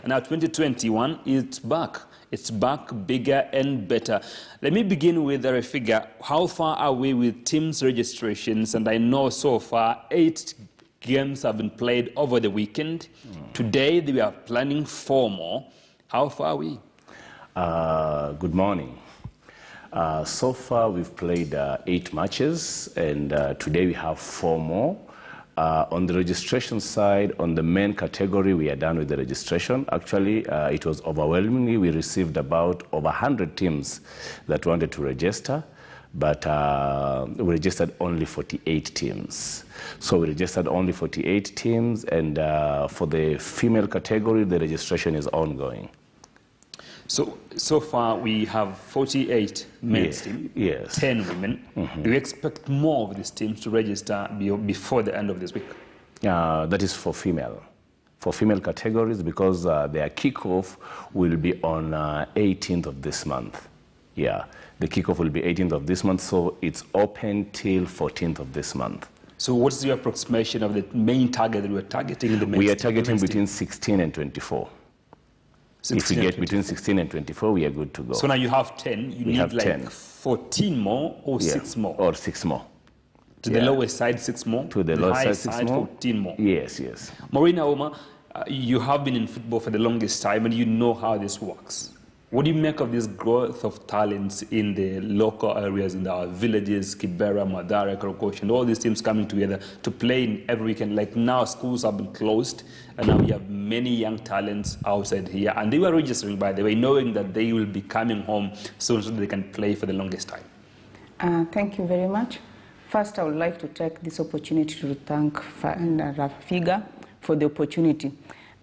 And now 2021, it's back. It's back bigger and better. Let me begin with a figure. How far are we with teams registrations? And I know so far 8 games have been played over the weekend. Today, we are planning 4 more. How far are we? Good morning. So far, we've played 8 matches, and today we have 4 more. On the registration side, on the main category, we are done with the registration. Actually, it was overwhelmingly. We received about over 100 teams that wanted to register, but we registered only 48 teams. So we registered only 48 teams, and for the female category, the registration is ongoing. So far, we have 48 men's teams, 10 women. Do you expect more of these teams to register before the end of this week? That is for female categories, because their kickoff will be on 18th of this month. Yeah, the kickoff will be 18th of this month, so it's open till 14th of this month. So what's your approximation of the main target that we're targeting in the men's team? We are targeting between 16 and 24. If we get between 16 and 24, we are good to go. So now you have 10. You need like 10. 14 more or 6 more? Or 6 more. To the lowest side, 6 more? To the lowest side, 6 more. 14 more. Yes, yes. Mourinho, you have been in football for the longest time and you know how this works. What do you make of this growth of talents in the local areas, in our villages, Kibera, Madara, Korokosh, and all these teams coming together to play in every weekend? Like now schools have been closed and now we have many young talents outside here. And they were registering, by the way, knowing that they will be coming home soon so they can play for the longest time. Thank you very much. First, I would like to take this opportunity to thank Rafiga for the opportunity.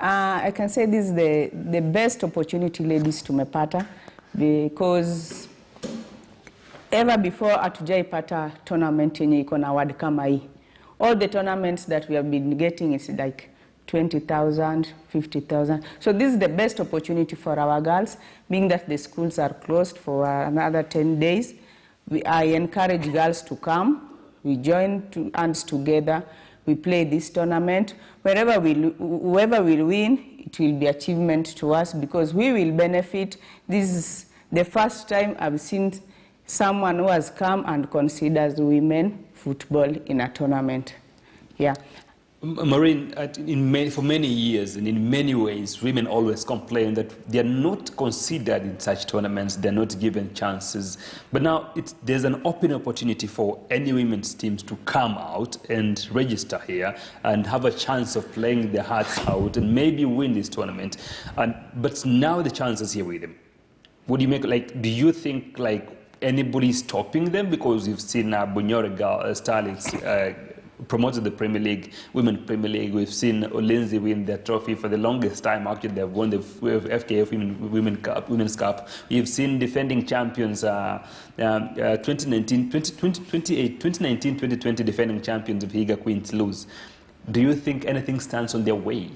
I can say this is the best opportunity ladies tumepata, because ever before hatujaipata tournament yenye iko na award kama hii. All the tournaments that we have been getting is like 20,000, 50,000. So this is the best opportunity for our girls, being that the schools are closed for another 10 days. I encourage girls to come. We join hands together. We play this tournament. Whoever will win, it will be achievement to us because we will benefit. This is the first time I've seen someone who has come and considers women football in a tournament. Yeah. Maureen, for many years and in many ways, women always complain that they are not considered in such tournaments, they're not given chances. But now there's an open opportunity for any women's teams to come out and register here and have a chance of playing their hearts out and maybe win this tournament. But now the chance is here with them. What do you make, like, do you think like anybody stopping them? Because you've seen Bunyore Starlets promoted the Premier League, Women's Premier League. We've seen Olenzi win their trophy for the longest time. Actually, they've won the FKF Women's Cup. We've seen defending champions, 2019, 2020 defending champions of Higa Queens lose. Do you think anything stands on their way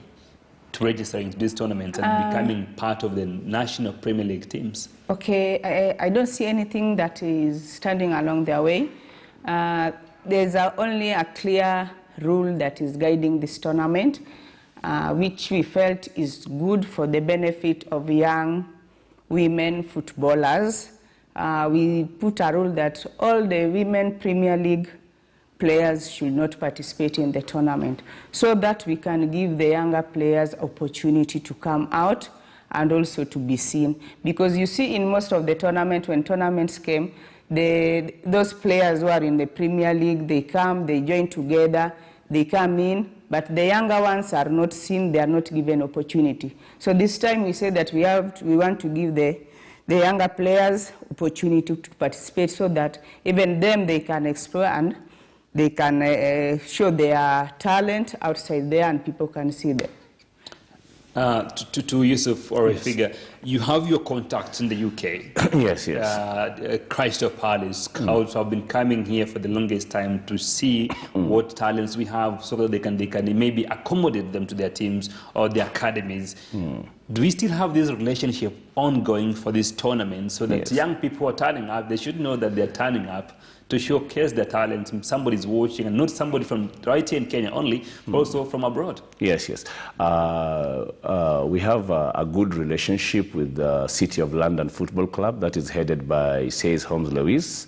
to registering to this tournament and becoming part of the national Premier League teams? Okay, I don't see anything that is standing along their way. There's only a clear rule that is guiding this tournament, which we felt is good for the benefit of young women footballers. We put a rule that all the women Premier League players should not participate in the tournament, so that we can give the younger players opportunity to come out and also to be seen. Because you see in most of the tournament, when tournaments came, those players who are in the Premier League, they come, they join together, they come in, but the younger ones are not seen, they are not given opportunity. So this time we say that we want to give the younger players opportunity to participate so that even them they can explore and they can show their talent outside there and people can see them. To Yusuf or a figure, you have your contacts in the UK. Yes, yes. Crystal Palace scouts have been coming here for the longest time to see what talents we have so that they can maybe accommodate them to their teams or their academies. Do we still have this relationship ongoing for this tournament so that young people who are turning up, they should know that they're turning up to showcase their talent? Somebody's watching, and not somebody from right here in Kenya only, but also from abroad. Yes, yes. we have a good relationship with the City of London Football Club that is headed by Says Holmes Lewis,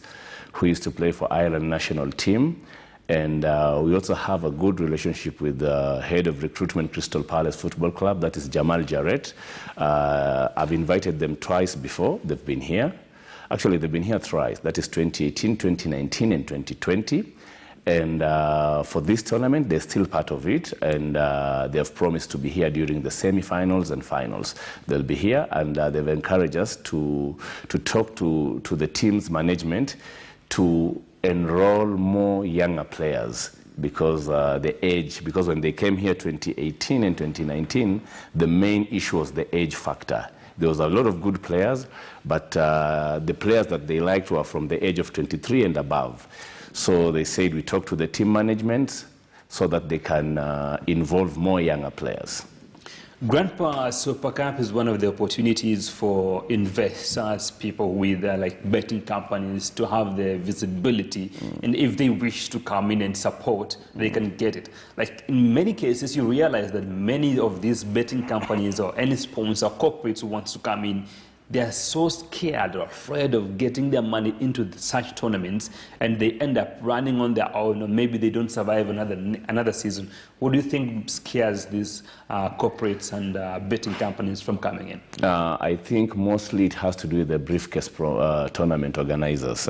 who used to play for Ireland national team. And we also have a good relationship with the head of recruitment, Crystal Palace Football Club, that is Jamal Jarrett. I've invited them twice before. They've been here. Actually, they've been here thrice. That is 2018, 2019, and 2020. And for this tournament, they're still part of it, and they have promised to be here during the semi-finals and finals. They'll be here, and they've encouraged us to talk to the team's management to enroll more younger players because because when they came here 2018 and 2019, the main issue was the age factor. There was a lot of good players, but the players that they liked were from the age of 23 and above. So they said we talk to the team management so that they can involve more younger players. Grandpa Super Cup is one of the opportunities for investors, people with like betting companies to have the visibility. And if they wish to come in and support, they can get it. Like in many cases, you realize that many of these betting companies or any sponsor, corporates who wants to come in, they are so scared or afraid of getting their money into such tournaments, and they end up running on their own, or maybe they don't survive another season. What do you think scares these corporates and betting companies from coming in? I think mostly it has to do with the briefcase tournament organizers.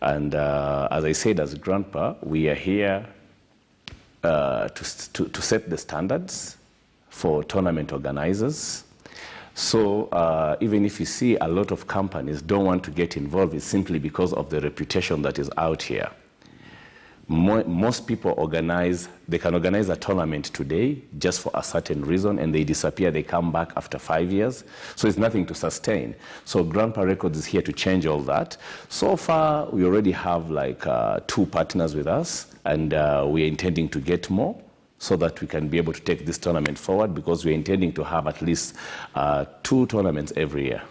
And as I said, as Grandpa, we are here to set the standards for tournament organizers. So even if you see a lot of companies don't want to get involved, it's simply because of the reputation that is out here. Most people they can organize a tournament today just for a certain reason, and they disappear, they come back after 5 years. So it's nothing to sustain. So Grandpa Records is here to change all that. So far, we already have like 2 partners with us, and we are intending to get more, so that we can be able to take this tournament forward, because we're intending to have at least 2 tournaments every year.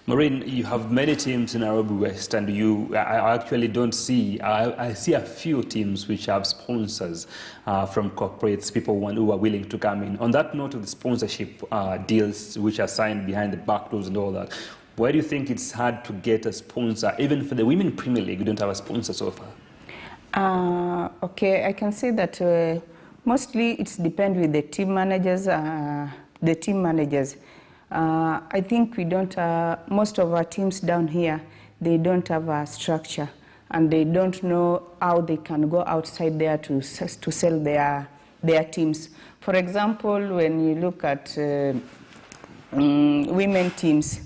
Maureen, you have many teams in Nairobi West, and I actually don't see, I see a few teams which have sponsors from corporates, people who are willing to come in. On that note of the sponsorship deals which are signed behind the back doors and all that, why do you think it's hard to get a sponsor? Even for the Women Premier League, you don't have a sponsor so far. Okay, I can say that mostly it's depends with the team managers. I think we don't. Most of our teams down here, they don't have a structure, and they don't know how they can go outside there to sell their teams. For example, when you look at women teams,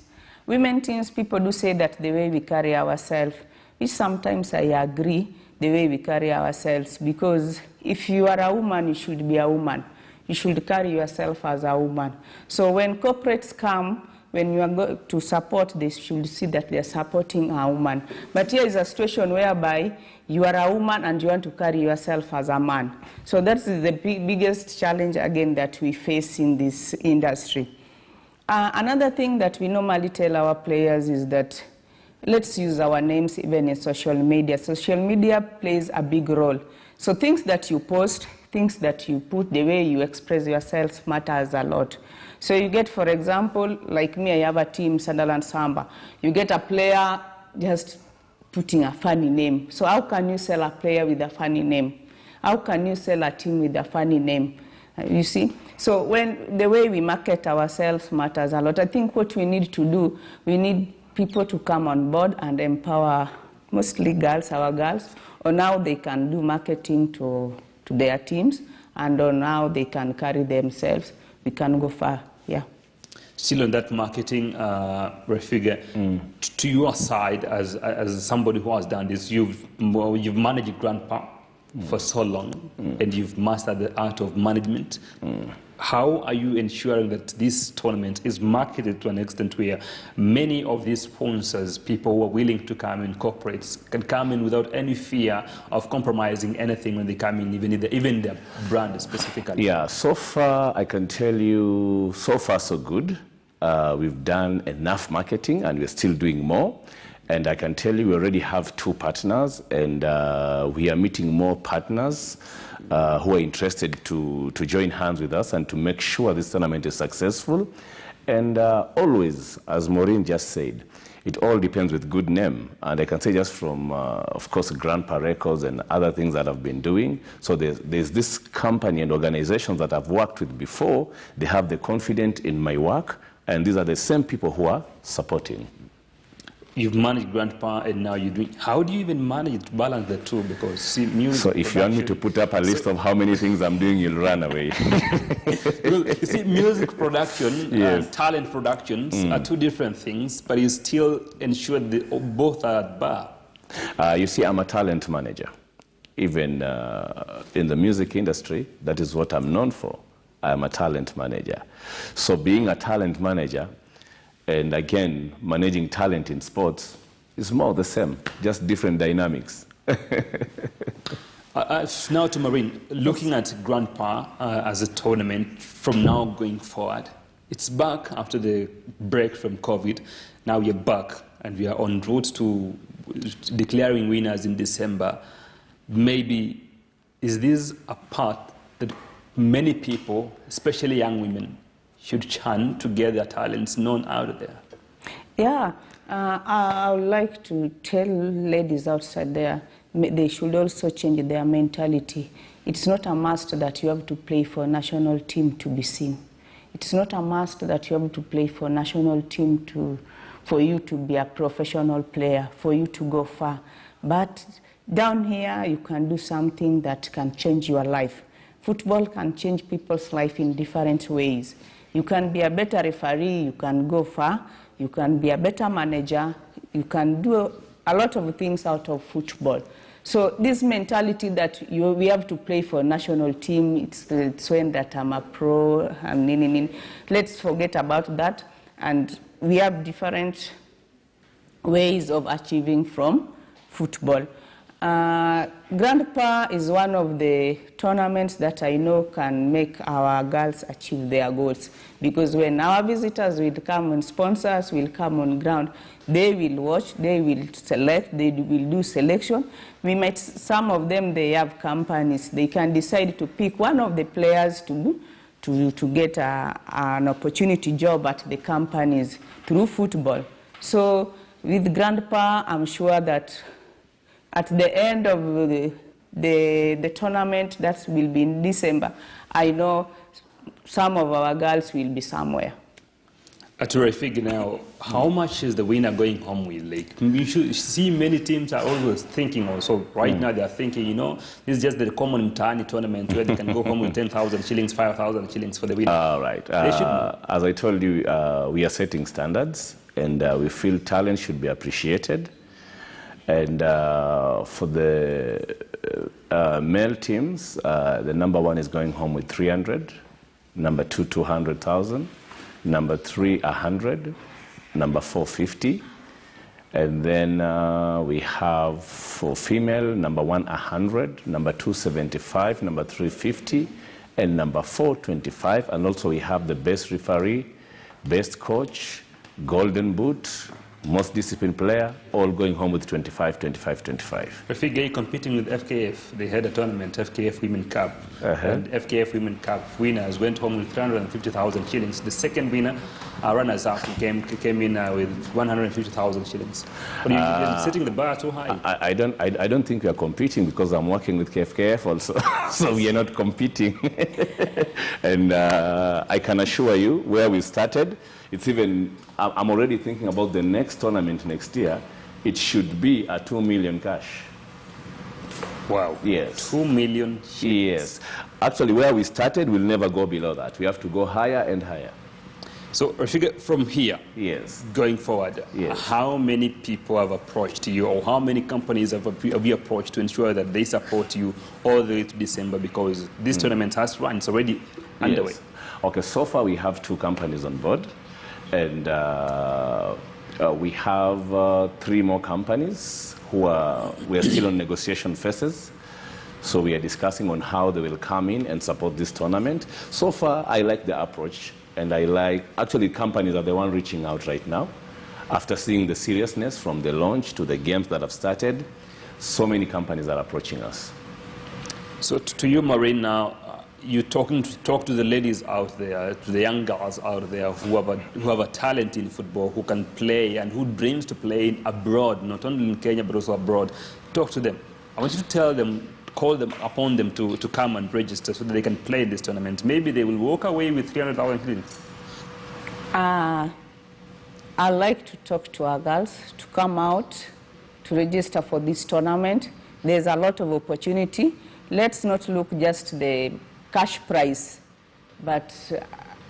people do say that the way we carry ourselves, which sometimes I agree, the way we carry ourselves, because if you are a woman, you should be a woman. You should carry yourself as a woman. So when corporates come, when you are going to support, they should see that they are supporting a woman. But here is a situation whereby you are a woman and you want to carry yourself as a man. So that's the biggest challenge, again, that we face in this industry. Another thing that we normally tell our players is that let's use our names even in social media. Social media plays a big role. So things that you post, things that you put, the way you express yourself matters a lot. So you get, for example, like me, I have a team, Sunderland Samba. You get a player just putting a funny name. So how can you sell a player with a funny name? How can you sell a team with a funny name? You see? So when the way we market ourselves matters a lot. I think what we need to do, we need people to come on board and empower mostly girls, our girls, on how they can do marketing to their teams, and on how they can carry themselves. We can go far, yeah. Still on that marketing, Refiga, to your side, as somebody who has done this, you've managed Grandpa for so long, and you've mastered the art of management. How are you ensuring that this tournament is marketed to an extent where many of these sponsors, people who are willing to come in, corporates, can come in without any fear of compromising anything when they come in, even their brand specifically? Yeah, so far I can tell you, so far so good. We've done enough marketing, and we're still doing more. And I can tell you we already have 2 partners, and we are meeting more partners who are interested to join hands with us and to make sure this tournament is successful. And always, as Maureen just said, it all depends with good name. And I can say just from, of course, Grandpa Records and other things that I've been doing. So there's this company and organizations that I've worked with before. They have the confidence in my work, and these are the same people who are supporting. You've managed Grandpa, and now you're doing. How do you even manage to balance the two? Because see, music. So if you want me to put up a list of how many things I'm doing, you'll run away. Well, you see, music production and talent productions are 2 different things, but you still ensure that both are at bar. You see, I'm a talent manager. Even in the music industry, that is what I'm known for. I'm a talent manager. So being a talent manager, and again, managing talent in sports is more the same, just different dynamics. Now to Maureen, looking at Grandpa as a tournament from now going forward, it's back after the break from COVID. Now we're back, and we are en route to declaring winners in December. Maybe, is this a path that many people, especially young women, should churn to get their talents known out there? Yeah, I would like to tell ladies outside there, they should also change their mentality. It's not a must that you have to play for a national team to be seen. It's not a must that you have to play for a national team for you to be a professional player, for you to go far. But down here, you can do something that can change your life. Football can change people's life in different ways. You can be a better referee, you can go far, you can be a better manager, you can do a lot of things out of football. So this mentality that we have to play for a national team, it's when that I'm a pro, let's forget about that. And we have different ways of achieving from football. Grandpa is one of the tournaments that I know can make our girls achieve their goals, because when our visitors will come and sponsors will come on ground, they will watch, they will select, they will do selection. Some of them, they have companies, they can decide to pick one of the players to get an opportunity job at the companies through football. So with Grandpa, I'm sure that at the end of the tournament that will be in December, I know some of our girls will be somewhere. To a figure now, how much is the winner going home with? Like, you should see many teams are always thinking also, right now they're thinking, you know, this is just the common tiny tournament where they can go home with 10,000 shillings, 5,000 shillings for the winner. All right. As I told you, we are setting standards, and we feel talent should be appreciated. And for the male teams, the number 1 is going home with 300, number 2, 200,000, number 3, 100, number 4, 50. And then we have for female, number 1, 100, number 2, 75, number 3, 50, and number 4, 25. And also we have the best referee, best coach, golden boot, most disciplined player, all going home with 25, 25, 25. Rafiki competing with FKF, they had a tournament, FKF Women Cup. And FKF Women Cup winners went home with 350,000 shillings. The second winner, runners-up, came in with 150,000 shillings. But you're setting the bar too high. I don't think we are competing, because I'm working with KFKF also, so we are not competing. And I can assure you, where we started, it's even, I'm already thinking about the next tournament next year. It should be a 2 million cash. Wow. Yes. 2 million shillings. Yes. Actually, where we started, we'll never go below that. We have to go higher and higher. So, Rafiki, from here, yes, going forward, yes, how many people have approached you, or how many companies have you approached to ensure that they support you all the way to December, because this tournament has run, it's already underway? Yes. Okay, so far we have 2 companies on board, and we have 3 more companies we are still on negotiation phases. So we are discussing on how they will come in and support this tournament. So far, I like the approach, and I like, actually companies are the one reaching out right now. After seeing the seriousness from the launch to the games that have started, so many companies are approaching us. So to you, Maureen, now, you talk to the ladies out there, to the young girls out there who have a talent in football, who can play and who dreams to play abroad, not only in Kenya but also abroad. Talk to them. I want you to tell them, call them upon them to come and register so that they can play in this tournament. Maybe they will walk away with 300,000 shillings. I like to talk to our girls to come out to register for this tournament. There's a lot of opportunity. Let's not look just the cash prize, but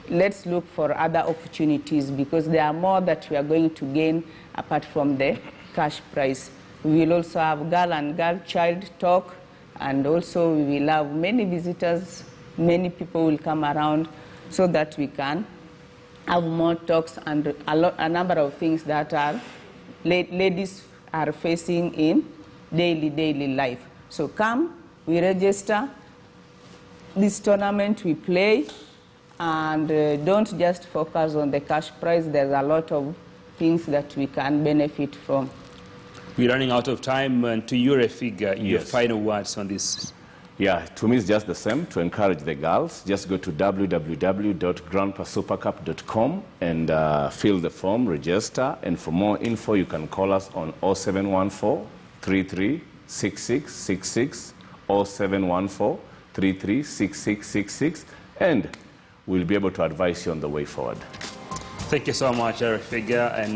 let's look for other opportunities, because there are more that we are going to gain apart from the cash prize. We will also have girl and girl child talk, and also we will have many visitors, many people will come around so that we can have more talks and a number of things that our ladies are facing in daily life. So come, we register. This tournament we play, and don't just focus on the cash prize. There's a lot of things that we can benefit from. We're running out of time, and to you, Refiga, your Yes. final words on this. Yeah, to me it's just the same. To encourage the girls, just go to www.grandpasupercup.com and fill the form, register. And for more info, you can call us on 0714 336666, 0714 336666, and we'll be able to advise you on the way forward. Thank you so much, Refiga and